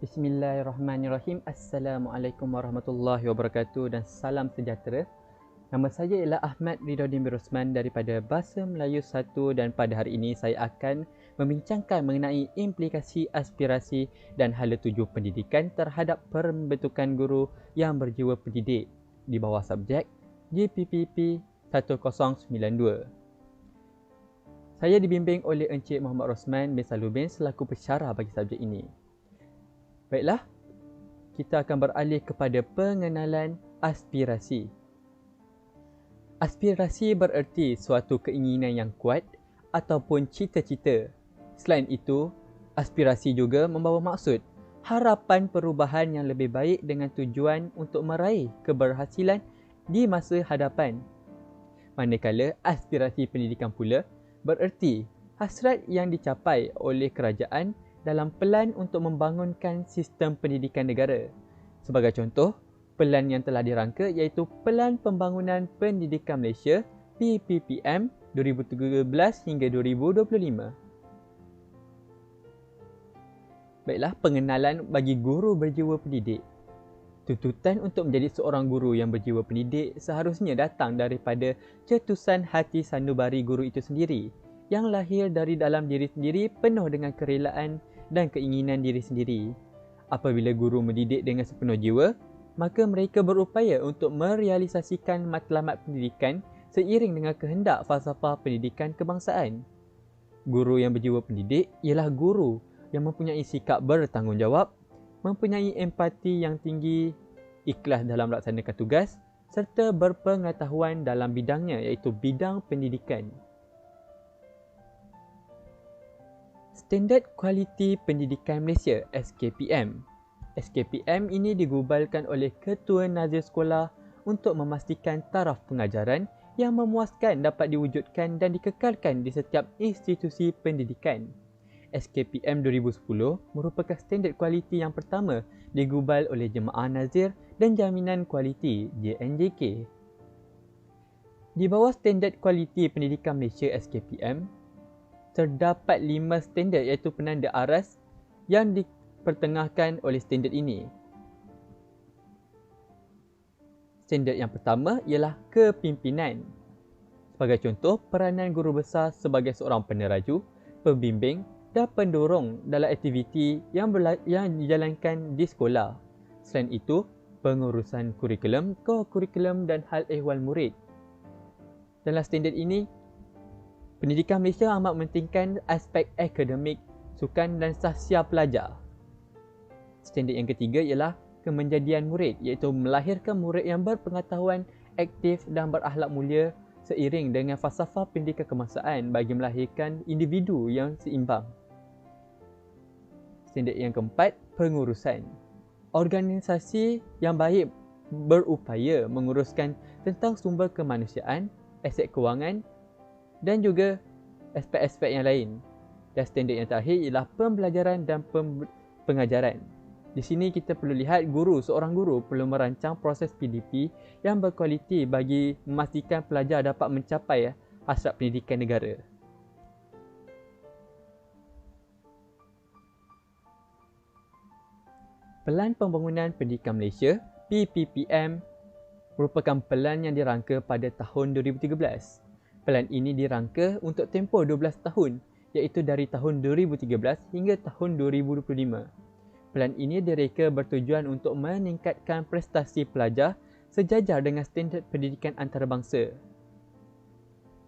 Bismillahirrahmanirrahim. Assalamualaikum warahmatullahi wabarakatuh dan salam sejahtera. Nama saya ialah Ahmad Ridodin bin Rosman daripada Bahasa Melayu 1 dan pada hari ini saya akan membincangkan mengenai implikasi aspirasi dan hala tuju pendidikan terhadap pembentukan guru yang berjiwa pendidik di bawah subjek GPPP 1092. Saya dibimbing oleh Encik Muhammad Rosman bin Salubin selaku pensyarah bagi subjek ini. Baiklah, kita akan beralih kepada pengenalan aspirasi. Aspirasi bererti suatu keinginan yang kuat ataupun cita-cita. Selain itu, aspirasi juga membawa maksud harapan perubahan yang lebih baik dengan tujuan untuk meraih keberhasilan di masa hadapan. Manakala aspirasi pendidikan pula bererti hasrat yang dicapai oleh kerajaan dalam pelan untuk membangunkan sistem pendidikan negara. Sebagai contoh, pelan yang telah dirangka iaitu Pelan Pembangunan Pendidikan Malaysia PPPM 2013 hingga 2025. Baiklah, pengenalan bagi guru berjiwa pendidik. Tuntutan untuk menjadi seorang guru yang berjiwa pendidik seharusnya datang daripada cetusan hati sanubari guru itu sendiri, yang lahir dari dalam diri sendiri penuh dengan kerelaan dan keinginan diri sendiri. Apabila guru mendidik dengan sepenuh jiwa, maka mereka berupaya untuk merealisasikan matlamat pendidikan seiring dengan kehendak falsafah pendidikan kebangsaan. Guru yang berjiwa pendidik ialah guru yang mempunyai sikap bertanggungjawab, mempunyai empati yang tinggi, ikhlas dalam melaksanakan tugas serta berpengetahuan dalam bidangnya iaitu bidang pendidikan. Standard Kualiti Pendidikan Malaysia SKPM. SKPM ini digubalkan oleh Ketua Nazir Sekolah untuk memastikan taraf pengajaran yang memuaskan dapat diwujudkan dan dikekalkan di setiap institusi pendidikan. SKPM 2010 merupakan standard kualiti yang pertama digubal oleh Jemaah Nazir dan Jaminan Kualiti JNJK. Di bawah Standard Kualiti Pendidikan Malaysia SKPM, terdapat 5 standard iaitu penanda aras yang dipertengahkan oleh standard ini. Standard yang pertama ialah kepimpinan. Sebagai contoh, peranan guru besar sebagai seorang peneraju, pembimbing dan pendorong dalam aktiviti yang dijalankan di sekolah. Selain itu, pengurusan kurikulum, ko-kurikulum dan hal ehwal murid. Dalam standard ini, Pendidikan Malaysia amat mementingkan aspek akademik, sukan dan sahsia pelajar. Standard yang ketiga ialah kemenjadian murid iaitu melahirkan murid yang berpengetahuan, aktif dan berakhlak mulia seiring dengan falsafah pendidikan kebangsaan bagi melahirkan individu yang seimbang. Standard yang keempat, pengurusan. Organisasi yang baik berupaya menguruskan tentang sumber kemanusiaan, aset kewangan dan juga aspek-aspek yang lain. Dan standard yang terakhir ialah pembelajaran dan pengajaran. Di sini kita perlu lihat seorang guru perlu merancang proses PDP yang berkualiti bagi memastikan pelajar dapat mencapai hasrat pendidikan negara. Pelan Pembangunan Pendidikan Malaysia PPPM merupakan pelan yang dirangka pada tahun 2013. Pelan ini dirangka untuk tempoh 12 tahun iaitu dari tahun 2013 hingga tahun 2025. Pelan ini direka bertujuan untuk meningkatkan prestasi pelajar sejajar dengan standard pendidikan antarabangsa.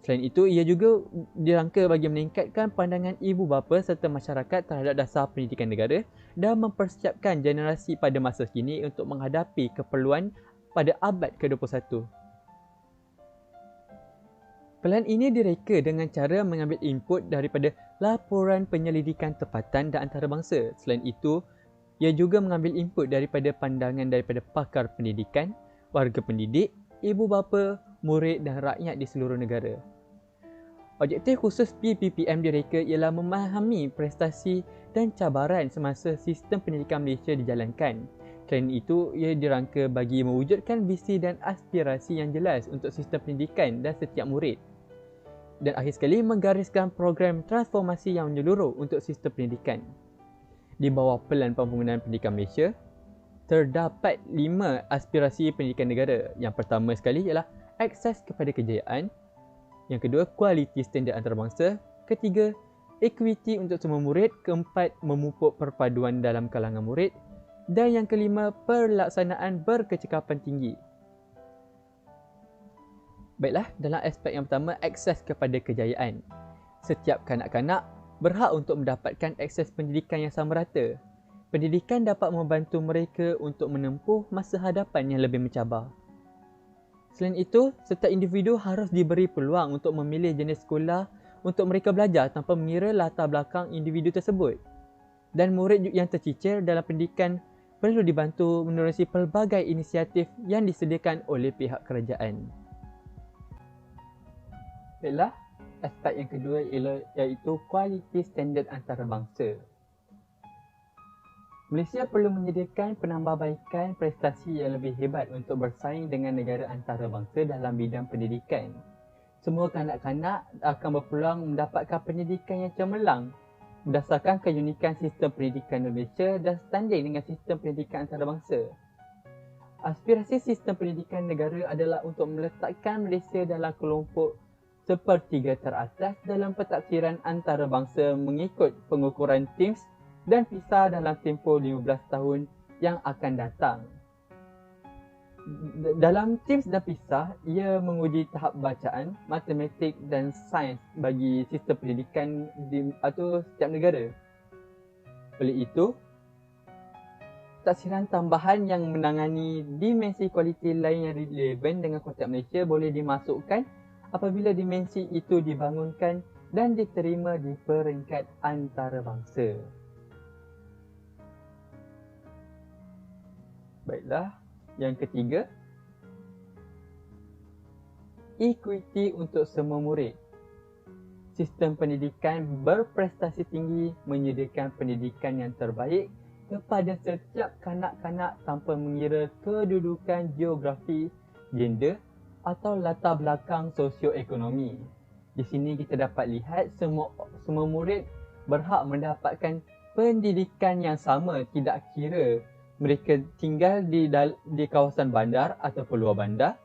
Selain itu, ia juga dirangka bagi meningkatkan pandangan ibu bapa serta masyarakat terhadap dasar pendidikan negara dan mempersiapkan generasi pada masa kini untuk menghadapi keperluan pada abad ke-21. Pelan ini direka dengan cara mengambil input daripada laporan penyelidikan tempatan dan antarabangsa. Selain itu, ia juga mengambil input daripada pandangan daripada pakar pendidikan, warga pendidik, ibu bapa, murid dan rakyat di seluruh negara. Objektif khusus PPPM direka ialah memahami prestasi dan cabaran semasa sistem pendidikan Malaysia dijalankan. Selain itu, ia dirangka bagi mewujudkan visi dan aspirasi yang jelas untuk sistem pendidikan dan setiap murid. Dan akhir sekali, menggariskan program transformasi yang menyeluruh untuk sistem pendidikan. di bawah Pelan Pembangunan Pendidikan Malaysia, terdapat 5 aspirasi pendidikan negara. Yang pertama sekali ialah akses kepada kejayaan. Yang kedua, kualiti standard antarabangsa. Ketiga, equity untuk semua murid. Keempat, memupuk perpaduan dalam kalangan murid. Dan yang kelima, pelaksanaan berkecekapan tinggi. Baiklah, dalam aspek yang pertama, akses kepada kejayaan. Setiap kanak-kanak berhak untuk mendapatkan akses pendidikan yang sama rata. Pendidikan dapat membantu mereka untuk menempuh masa hadapan yang lebih mencabar. Selain itu, setiap individu harus diberi peluang untuk memilih jenis sekolah untuk mereka belajar tanpa mengira latar belakang individu tersebut. Dan murid yang tercicir dalam pendidikan perlu dibantu menerusi pelbagai inisiatif yang disediakan oleh pihak kerajaan. Baiklah, aspek yang kedua iaitu kualiti standard antarabangsa. Malaysia perlu menyediakan penambahbaikan prestasi yang lebih hebat untuk bersaing dengan negara antarabangsa dalam bidang pendidikan. Semua kanak-kanak akan berpeluang mendapatkan pendidikan yang cemerlang berdasarkan keunikan sistem pendidikan Malaysia dan setanding dengan sistem pendidikan antarabangsa. Aspirasi sistem pendidikan negara adalah untuk meletakkan Malaysia dalam kelompok sepertiga teratas dalam pentadbiran antarabangsa mengikut pengukuran TIMSS dan PISA dalam tempoh 15 tahun yang akan datang. Dalam TIMSS dan PISA, ia menguji tahap bacaan, matematik dan sains bagi sistem pendidikan atau setiap negara. Oleh itu, taksiran tambahan yang menangani dimensi kualiti lain yang relevan dengan konteks Malaysia boleh dimasukkan apabila dimensi itu dibangunkan dan diterima di peringkat antarabangsa. Baiklah, yang ketiga, equity untuk semua murid. Sistem pendidikan berprestasi tinggi menyediakan pendidikan yang terbaik kepada setiap kanak-kanak tanpa mengira kedudukan geografi, gender atau latar belakang sosioekonomi. Di sini kita dapat lihat semua murid berhak mendapatkan pendidikan yang sama, tidak kira mereka tinggal di kawasan bandar atau luar bandar,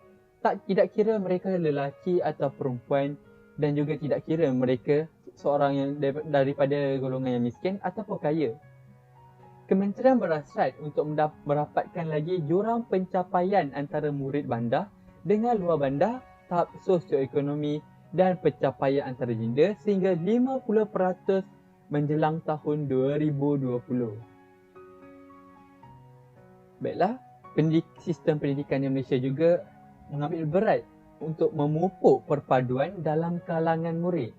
tidak kira mereka lelaki atau perempuan dan juga tidak kira mereka seorang yang daripada golongan yang miskin ataupun kaya. Kementerian berhasrat untuk merapatkan lagi jurang pencapaian antara murid bandar dengan luar bandar, tahap sosioekonomi dan pencapaian antara gender sehingga 50% menjelang tahun 2020. Baiklah, sistem pendidikan di Malaysia juga mengambil berat untuk memupuk perpaduan dalam kalangan murid.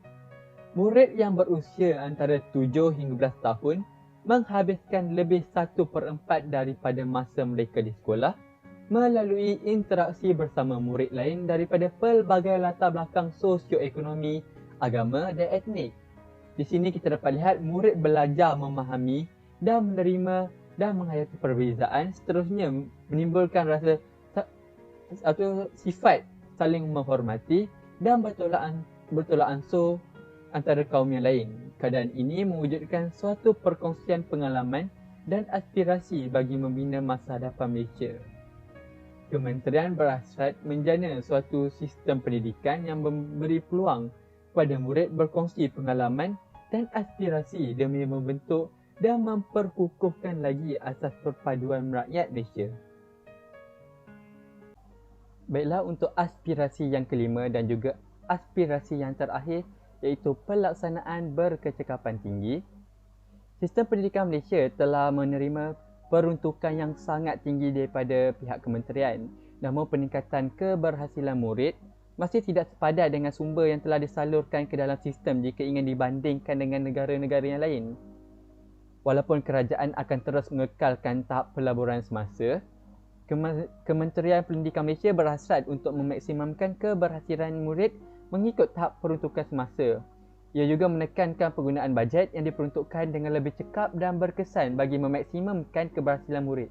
Murid yang berusia antara 7 hingga 11 tahun menghabiskan lebih 1/4 daripada masa mereka di sekolah melalui interaksi bersama murid lain daripada pelbagai latar belakang sosioekonomi, agama dan etnik. Di sini kita dapat lihat murid belajar memahami dan menerima dan menghayati perbezaan, seterusnya menimbulkan rasa atau sifat saling menghormati dan bertolak ansur antara kaum yang lain. Keadaan ini mewujudkan suatu perkongsian pengalaman dan aspirasi bagi membina masa hadapan Malaysia. Kementerian berhasrat menjana suatu sistem pendidikan yang memberi peluang kepada murid berkongsi pengalaman dan aspirasi demi membentuk dan memperkukuhkan lagi asas perpaduan rakyat Malaysia. Baiklah, untuk aspirasi yang kelima dan juga aspirasi yang terakhir iaitu pelaksanaan berkecekapan tinggi. Sistem pendidikan Malaysia telah menerima peruntukan yang sangat tinggi daripada pihak kementerian. Namun peningkatan keberhasilan murid masih tidak sepadan dengan sumber yang telah disalurkan ke dalam sistem jika ingin dibandingkan dengan negara-negara yang lain. Walaupun kerajaan akan terus mengekalkan tahap pelaburan semasa, Kementerian Pendidikan Malaysia berhasrat untuk memaksimumkan keberhasilan murid mengikut tahap peruntukan semasa. Ia juga menekankan penggunaan bajet yang diperuntukkan dengan lebih cekap dan berkesan bagi memaksimumkan keberhasilan murid.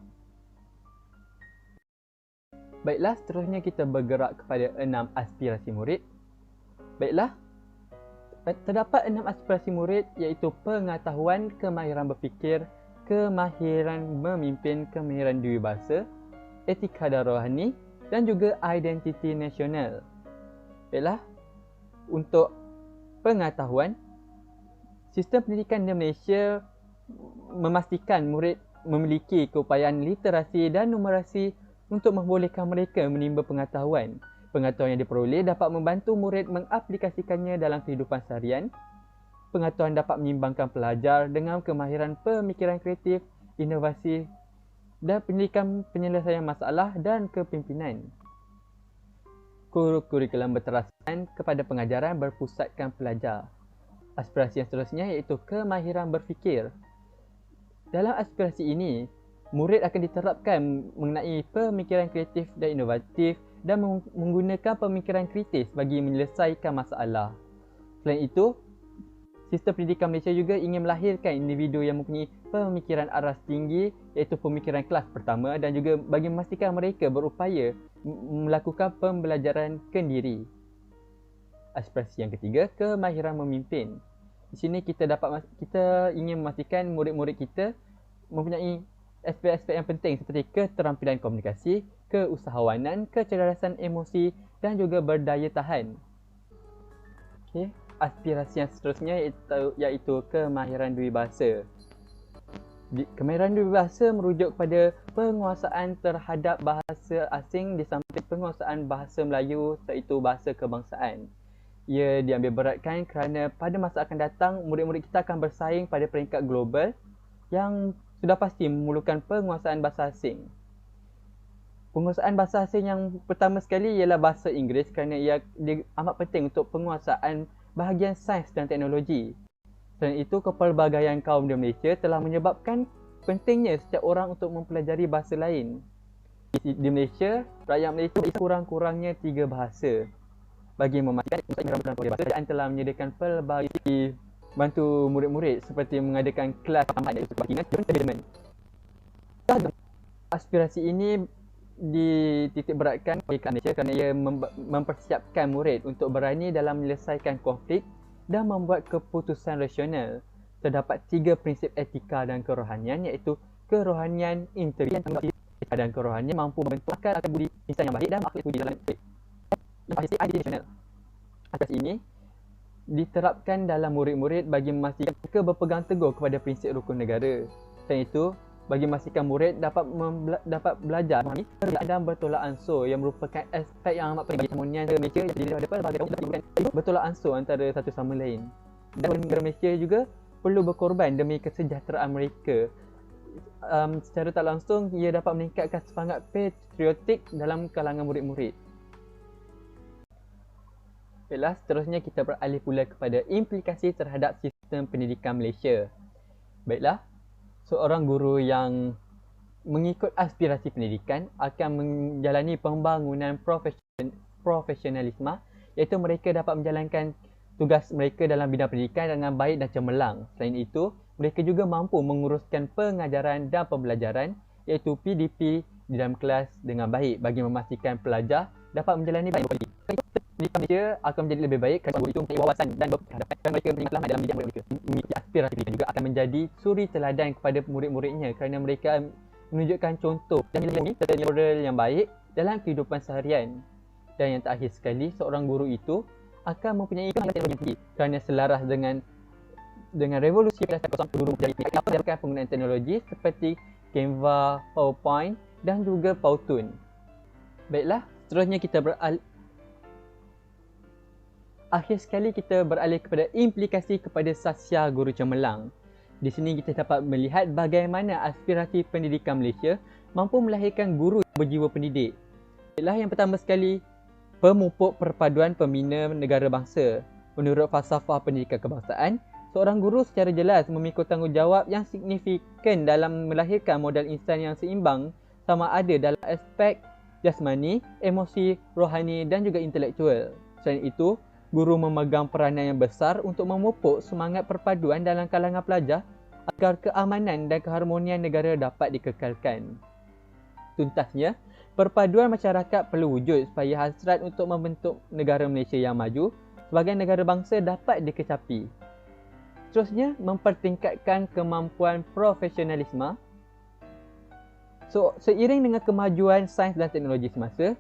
Baiklah, seterusnya kita bergerak kepada 6 aspirasi murid. Baiklah, terdapat 6 aspirasi murid iaitu pengetahuan, kemahiran berfikir, kemahiran memimpin, kemahiran dewibahasa, etika dan rohani dan juga identiti nasional. Baiklah, untuk pengetahuan, sistem pendidikan di Malaysia memastikan murid memiliki keupayaan literasi dan numerasi untuk membolehkan mereka menimba pengetahuan. Pengetahuan yang diperoleh dapat membantu murid mengaplikasikannya dalam kehidupan seharian. Pengetahuan dapat menyimbangkan pelajar dengan kemahiran pemikiran kreatif, inovasi dan pendidikan penyelesaian masalah dan kepimpinan. Kurikulum berteraskan kepada pengajaran berpusatkan pelajar. Aspirasi yang seterusnya iaitu kemahiran berfikir. Dalam aspirasi ini, murid akan diterapkan mengenai pemikiran kreatif dan inovatif dan menggunakan pemikiran kritis bagi menyelesaikan masalah. Selain itu, sistem pendidikan Malaysia juga ingin melahirkan individu yang mempunyai pemikiran aras tinggi iaitu pemikiran kelas pertama dan juga bagi memastikan mereka berupaya melakukan pembelajaran kendiri. Aspirasi yang ketiga, kemahiran memimpin. Di sini kita ingin memastikan murid-murid kita mempunyai aspek-aspek yang penting seperti keterampilan komunikasi, keusahawanan, kecerdasan emosi dan juga berdaya tahan. Okey, aspirasi yang seterusnya iaitu kemahiran dewibahasa. Kemahiran dewibahasa merujuk kepada penguasaan terhadap bahasa asing di samping penguasaan bahasa Melayu iaitu bahasa kebangsaan. Ia diambil beratkan kerana pada masa akan datang murid-murid kita akan bersaing pada peringkat global yang sudah pasti memerlukan penguasaan bahasa asing. Penguasaan bahasa asing yang pertama sekali ialah bahasa Inggeris kerana ia amat penting untuk penguasaan bahagian sains dan teknologi. Selain itu, kepelbagaian kaum di Malaysia telah menyebabkan pentingnya setiap orang untuk mempelajari bahasa lain. Di Malaysia, rakyat Malaysia kurang-kurangnya 3 bahasa. Bagi memastikan bahasa, kerajaan telah menyediakan pelbagai bantu murid-murid seperti mengadakan kelas tambahan iaitu kebajikan dan development. Aspirasi ini dititik beratkan oleh Malaysia kerana ia mempersiapkan murid untuk berani dalam menyelesaikan konflik dan membuat keputusan rasional. Terdapat 3 prinsip etika dan kerohanian iaitu kerohanian intelektual dan kerohanian mampu membentuk akal budi insan yang baik dan akhlak budi dalam baik. Yang pasti identiti nasional. Aspirasi ini diterapkan dalam murid-murid bagi memastikan mereka berpegang teguh kepada prinsip rukun negara. Selain itu, bagi memastikan murid dapat belajar memahami perbezaan dan bertolak ansur yang merupakan aspek yang amat penting bagi harmonian Malaysia yang terdiri daripada pelbagai kaum bertolak ansur antara satu sama lain. Dan negara Malaysia juga perlu berkorban demi kesejahteraan mereka. Secara tak langsung, ia dapat meningkatkan semangat patriotik dalam kalangan murid-murid. Baiklah, seterusnya kita beralih pula kepada implikasi terhadap sistem pendidikan Malaysia. Baiklah, seorang guru yang mengikut aspirasi pendidikan akan menjalani pembangunan profesionalisme iaitu mereka dapat menjalankan tugas mereka dalam bidang pendidikan dengan baik dan cemerlang. Selain itu, mereka juga mampu menguruskan pengajaran dan pembelajaran iaitu PDP di dalam kelas dengan baik bagi memastikan pelajar dapat menjalani baik pendidikan Malaysia akan menjadi lebih baik kerana guru itu mempunyai wawasan dan berhadapan dan mereka mempunyai matlamat dalam bidang mereka. Memiliki aspirasi pendidikan juga akan menjadi suri teladan kepada murid-muridnya kerana mereka menunjukkan contoh dan nilai serta moral yang baik dalam kehidupan seharian. Dan yang terakhir sekali, seorang guru itu akan mempunyai kemahiran teknologi yang tinggi kerana selaras dengan revolusi pada saat guru menjadi pendidikan penggunaan teknologi seperti Canva, PowerPoint dan juga Powtoon. Baiklah, seterusnya akhir sekali kita beralih kepada implikasi kepada sasya guru cemerlang. Di sini kita dapat melihat bagaimana aspirasi pendidikan Malaysia mampu melahirkan guru berjiwa pendidik. Baiklah, yang pertama sekali, pemupuk perpaduan pembina negara bangsa. Menurut falsafah pendidikan kebangsaan, seorang guru secara jelas memikul tanggungjawab yang signifikan dalam melahirkan modal insan yang seimbang sama ada dalam aspek jasmani, emosi, rohani dan juga intelektual. Selain itu, guru memegang peranan yang besar untuk memupuk semangat perpaduan dalam kalangan pelajar agar keamanan dan keharmonian negara dapat dikekalkan. Tuntasnya, perpaduan masyarakat perlu wujud supaya hasrat untuk membentuk negara Malaysia yang maju sebagai negara bangsa dapat dikecapi. Seterusnya, mempertingkatkan kemampuan profesionalisme. So, seiring dengan kemajuan sains dan teknologi semasa,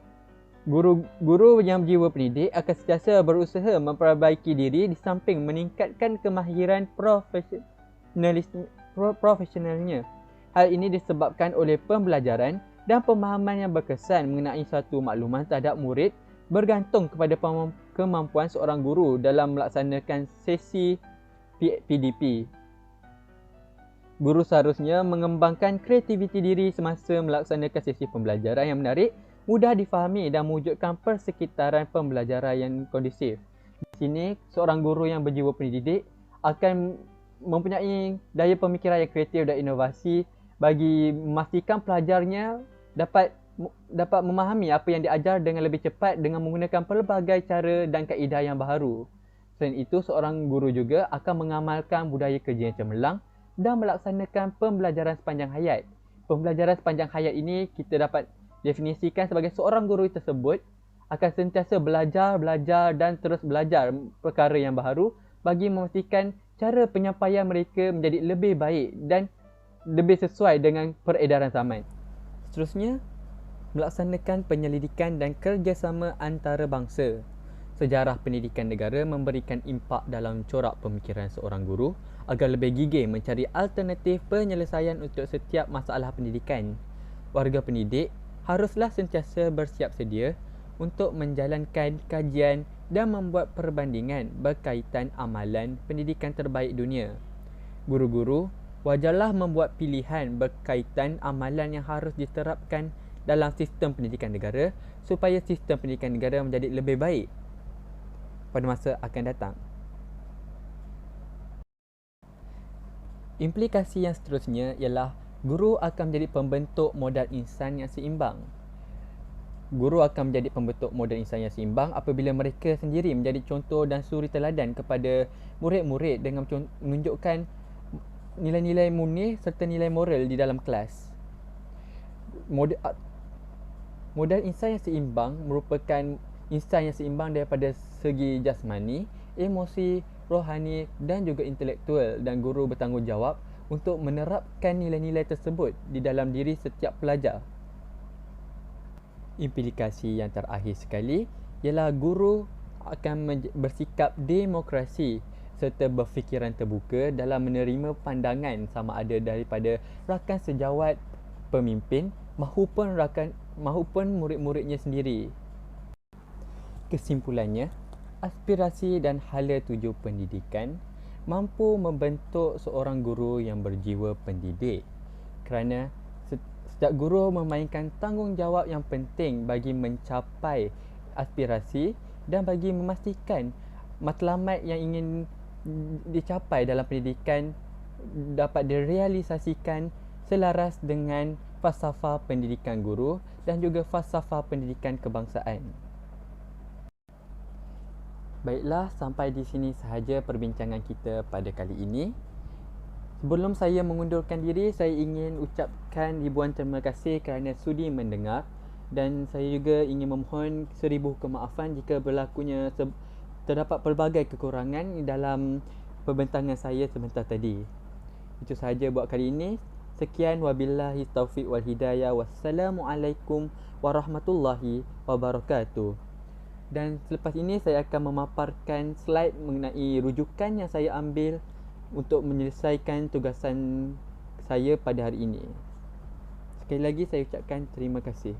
guru-guru yang berjiwa pendidik akan sentiasa berusaha memperbaiki diri di samping meningkatkan kemahiran profesionalnya. Hal ini disebabkan oleh pembelajaran dan pemahaman yang berkesan mengenai suatu makluman terhadap murid bergantung kepada kemampuan seorang guru dalam melaksanakan sesi PDP. Guru seharusnya mengembangkan kreativiti diri semasa melaksanakan sesi pembelajaran yang menarik, mudah difahami dan mewujudkan persekitaran pembelajaran yang kondusif. Di sini, seorang guru yang berjiwa pendidik akan mempunyai daya pemikiran yang kreatif dan inovasi bagi memastikan pelajarnya dapat memahami apa yang diajar dengan lebih cepat dengan menggunakan pelbagai cara dan kaedah yang baharu. Selain itu, seorang guru juga akan mengamalkan budaya kerja yang cemerlang dan melaksanakan pembelajaran sepanjang hayat. Pembelajaran sepanjang hayat ini kita dapat definisikan sebagai seorang guru tersebut akan sentiasa belajar dan terus belajar perkara yang baharu bagi memastikan cara penyampaian mereka menjadi lebih baik dan lebih sesuai dengan peredaran zaman. Seterusnya, melaksanakan penyelidikan dan kerjasama antarabangsa. Sejarah pendidikan negara memberikan impak dalam corak pemikiran seorang guru agar lebih gigih mencari alternatif penyelesaian untuk setiap masalah pendidikan. Warga pendidik haruslah sentiasa bersiap sedia untuk menjalankan kajian dan membuat perbandingan berkaitan amalan pendidikan terbaik dunia. Guru-guru wajarlah membuat pilihan berkaitan amalan yang harus diterapkan dalam sistem pendidikan negara supaya sistem pendidikan negara menjadi lebih baik pada masa akan datang. Implikasi yang seterusnya ialah guru akan menjadi pembentuk modal insan yang seimbang. Guru akan menjadi pembentuk modal insan yang seimbang apabila mereka sendiri menjadi contoh dan suri teladan kepada murid-murid dengan menunjukkan nilai-nilai murni serta nilai moral di dalam kelas. Modal insan yang seimbang merupakan insan yang seimbang daripada segi jasmani, emosi, rohani dan juga intelektual, dan guru bertanggungjawab untuk menerapkan nilai-nilai tersebut di dalam diri setiap pelajar. Implikasi yang terakhir sekali ialah guru akan bersikap demokrasi serta berfikiran terbuka dalam menerima pandangan sama ada daripada rakan sejawat pemimpin mahupun murid-muridnya sendiri. Kesimpulannya, aspirasi dan hala tuju pendidikan mampu membentuk seorang guru yang berjiwa pendidik kerana setiap guru memainkan tanggungjawab yang penting bagi mencapai aspirasi dan bagi memastikan matlamat yang ingin dicapai dalam pendidikan dapat direalisasikan selaras dengan falsafah pendidikan guru dan juga falsafah pendidikan kebangsaan. Baiklah, sampai di sini sahaja perbincangan kita pada kali ini. Sebelum saya mengundurkan diri, saya ingin ucapkan ribuan terima kasih kerana sudi mendengar, dan saya juga ingin memohon 1000 kemaafan jika berlakunya terdapat pelbagai kekurangan dalam pembentangan saya sebentar tadi. Itu sahaja buat kali ini. Sekian, wabillahi taufiq wal hidayah. Wassalamualaikum warahmatullahi wabarakatuh. Dan selepas ini saya akan memaparkan slide mengenai rujukan yang saya ambil untuk menyelesaikan tugasan saya pada hari ini. Sekali lagi saya ucapkan terima kasih.